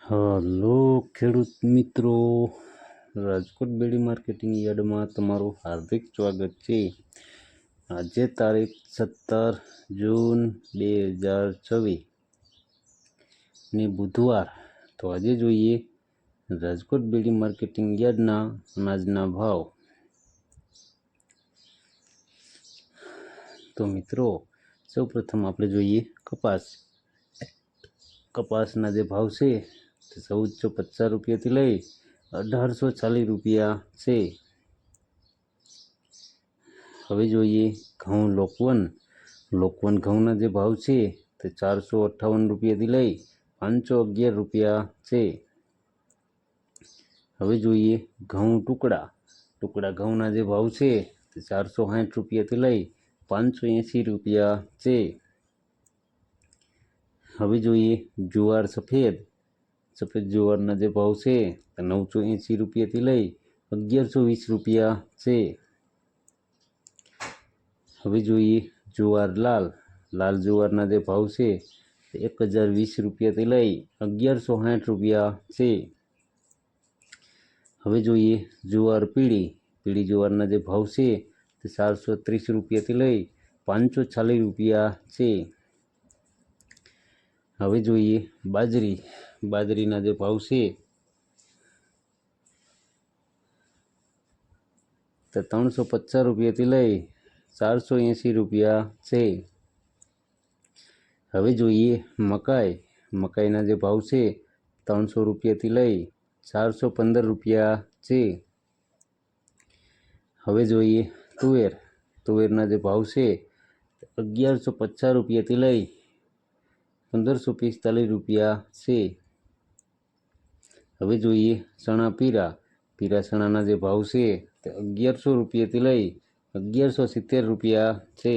Hello ખેડૂત મિત્રો, રાજકોટ બેડી marketing યાર્ડમાં તમારું હાર્દિક સ્વાગત છે। આજે તારીખ 17 જૂન 2024 ની બુધવાર। તો આજે જોઈએ રાજકોટ બેડી માર્કેટિંગ યાર્ડના અનાજના ભાવ। તો મિત્રો, સૌપ્રથમ આપણે જોઈએ કપાસના જે ભાવ છે 1450 રૂપિયાથી લઈ 1840 રૂપિયા છે। હવે જોઈએ ઘઉં લોકવન ઘઉંના જે ભાવ છે તે 458 રૂપિયાથી લઈ 511 રૂપિયા છે। હવે જોઈએ ઘઉં ટુકડા ઘઉંના જે ભાવ છે તે 460 રૂપિયાથી લઈ 580 રૂપિયા છે। હવે જોઈએ જુવાર સફેદ જુવારના જે ભાવ છે તે 980 રૂપિયાથી લઈ 1120 રૂપિયા છે। હવે જોઈએ જુવાર લાલ જુવારના જે ભાવ છે તે 1020 રૂપિયાથી લઈ 1160 રૂપિયા છે। હવે જોઈએ જુવાર પીળી જુવારના જે ભાવ છે તે 430 રૂપિયાથી લઈ 540 રૂપિયા છે। હવે જોઈએ બાજરીના જે ભાવ છે તે 350 રૂપિયાથી લઈ 480 રૂપિયા છે। હવે જોઈએ મકાઈના જે ભાવ છે 300 રૂપિયાથી લઈ 415 રૂપિયા છે। હવે જોઈએ તુવેરના જે ભાવ છે 1150 રૂપિયાથી લઈ 1545 રૂપિયા છે। હવે જોઈએ ચણા પીળા ચણાના જે ભાવ છે તે 1100 રૂપિયાથી લઈ 1170 રૂપિયા છે।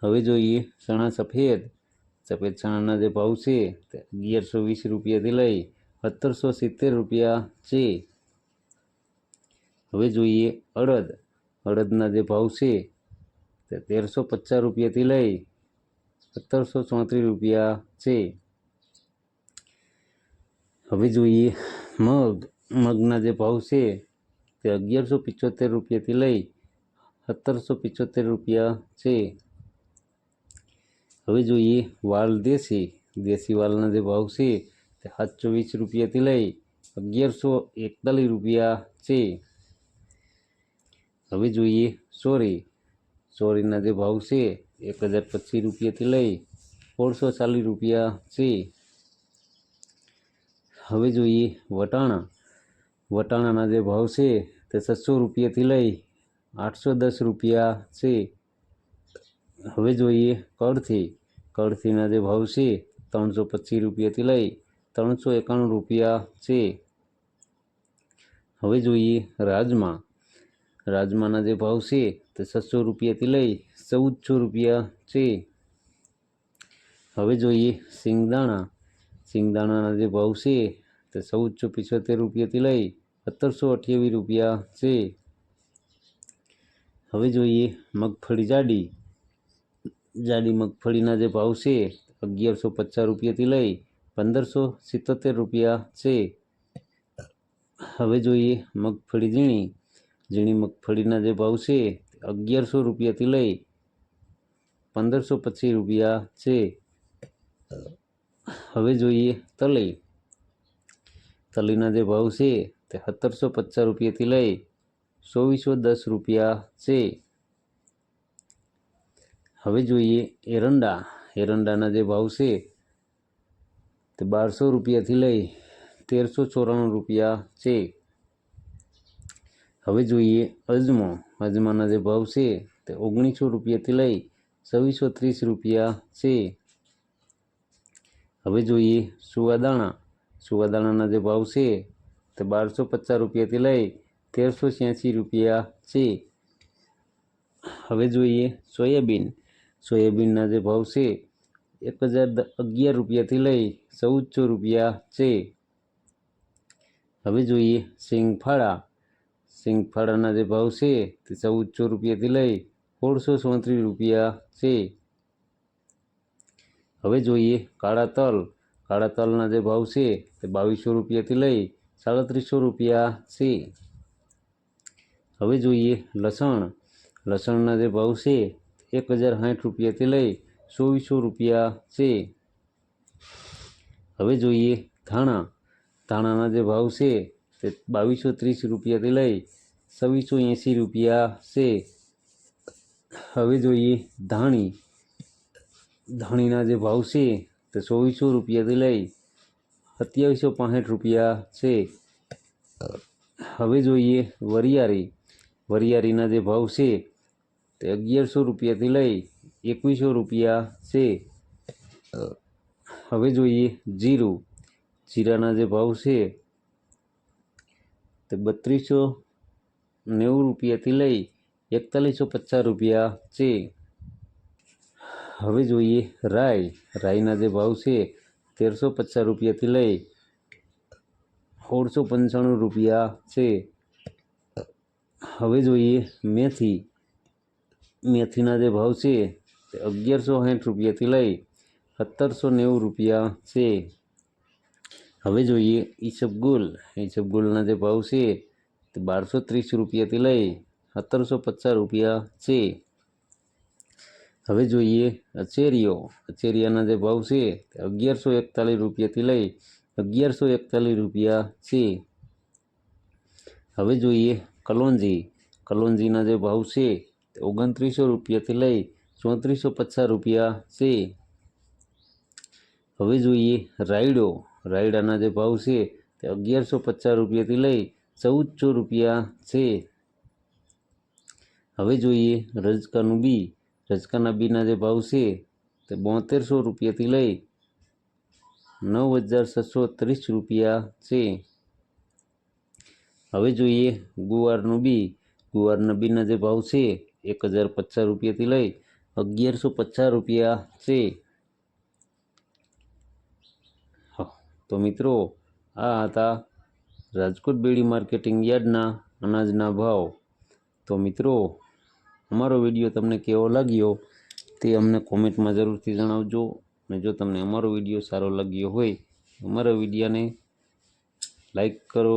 હવે જોઈએ ચણા સફેદ ચણાના જે ભાવ છે તે 1120 રૂપિયાથી લઈ 1770 રૂપિયા છે। હવે જોઈએ અડદના જે ભાવ છે તે 1350 રૂપિયાથી લઈ 1734 રૂપિયા છે। હવે જોઈએ મગના જે ભાવ છે તે 1175 રૂપિયાથી લઈ 1775 રૂપિયા છે। હવે જોઈએ વાલ દેશી વાલના જે ભાવ છે તે 720 રૂપિયાથી લઈ 1141 રૂપિયા છે। હવે જોઈએ ચોરીના જે ભાવ છે 1025 રૂપિયાથી લઈ 1640 રૂપિયા છે। હવે જોઈએ વટાણાના જે ભાવ છે તે 600 રૂપિયાથી લઈ 810 રૂપિયા છે। હવે જોઈએ કળથીના જે ભાવ છે 325 રૂપિયાથી લઈ 391 રૂપિયા છે। હવે જોઈએ રાજમાના જે ભાવ છે તે 600 રૂપિયાથી લઈ 1400 રૂપિયા છે। હવે જોઈએ સિંગદાણાના જે ભાવ છે તે 1475 રૂપિયાથી લઈ 1728 રૂપિયા છે। હવે જોઈએ મગફળી જાડી મગફળીના જે ભાવ છે 1150 રૂપિયાથી લઈ 1577 રૂપિયા છે। હવે જોઈએ મગફળી ઝીણી મગફળીના જે ભાવ છે 1100 રૂપિયાથી લઈ 1525 રૂપિયા છે। હવે જોઈએ તલીના જે ભાવ છે તે 1750 રૂપિયાથી લઈ 2410 રૂપિયા છે। હવે જોઈએ એરંડાના જે ભાવ છે તે 1200 રૂપિયાથી લઈ 1394 રૂપિયા છે। હવે જોઈએ અજમાના જે ભાવ છે તે 1900 રૂપિયાથી લઈ 2630 રૂપિયા છે। હવે જોઈએ સુવાદાણાના જે ભાવ છે તે 1250 રૂપિયાથી લઈ 1386 રૂપિયા છે। હવે જોઈએ સોયાબીનના જે ભાવ છે 1011 રૂપિયાથી લઈ 1400 રૂપિયા છે। હવે જોઈએ સિંગફાળાના જે ભાવ છે તે 1400 રૂપિયાથી લઈ 1634 રૂપિયા છે। હવે જોઈએ કાળા કાળા તલના જે ભાવ છે તે 2200 રૂપિયાથી લઈ 3700 રૂપિયા છે। હવે જોઈએ લસણ। લસણના જે ભાવ છે 1060 રૂપિયાથી લઈ 2400 રૂપિયા છે। હવે જોઈએ ધાણા। ધાણાના જે ભાવ છે તે 2230 રૂપિયાથી લઈ 2680 રૂપિયા છે। હવે જોઈએ ધાણી। ધાણીના જે ભાવ છે તે 2400 રૂપિયાથી લઈ 2765 રૂપિયા છે। હવે જોઈએ વરિયાળી। વરિયાળીના જે ભાવ છે તે 1100 રૂપિયાથી લઈ 2100 રૂપિયા છે। હવે જોઈએ જીરું। જીરાના જે ભાવ છે તે 3290 રૂપિયાથી લઈ 4150 રૂપિયા છે। હવે જોઈએ રાઈ। રાઈના જે ભાવ છે 1350 રૂપિયાથી લઈ 1695 રૂપિયા છે। હવે જોઈએ મેથી। મેથીના જે ભાવ છે તે 1160 રૂપિયાથી લઈ 1790 રૂપિયા છે। હવે જોઈએ ઈસબગુલ। ઈસબગુલના જે ભાવ છે તે 1230 રૂપિયાથી લઈ 1750 રૂપિયા છે। હવે જોઈએ અચેરીઓ। અચેરિયાના જે ભાવ છે તે 1141 રૂપિયાથી લઈ 1141 રૂપિયા છે। હવે જોઈએ કલોંજી। કલોંજીના જે ભાવ છે તે 2900 રૂપિયાથી લઈ 3450 રૂપિયા છે। હવે જોઈએ રાયડો। રાયડાના જે ભાવ છે તે 1150 રૂપિયાથી લઈ 1400 રૂપિયા છે। હવે જોઈએ રજકાનું બી। રજકાના બીના જે ભાવ છે તે 7200 રૂપિયાથી લઈ 9730 રૂપિયા છે। હવે જોઈએ ગુવારનું બી। ગુવારના બીના જે ભાવ છે 1050 રૂપિયાથી લઈ 1150 રૂપિયા છે। તો મિત્રો આ હતા રાજકોટ બેડી માર્કેટિંગ યાર્ડના અનાજના ભાવ। તો મિત્રો અમારો વિડીયો તમને કેવો લાગ્યો તે અમને કોમેન્ટમાં જરૂરથી જણાવજો। અને જો તમને અમારો વિડીયો સારો લાગ્યો હોય અમારા વિડીયોને લાઈક કરો,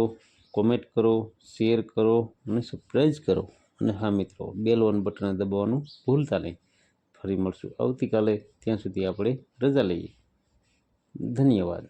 કોમેન્ટ કરો, શેર કરો અને સબસ્ક્રાઈબ કરો। અને હા મિત્રો, બેલ ઓન બટન દબાવવાનું ભૂલતા નહીં। ફરી મળશું આવતીકાલે, ત્યાં સુધી આપણે રજા લઈએ। ધન્યવાદ।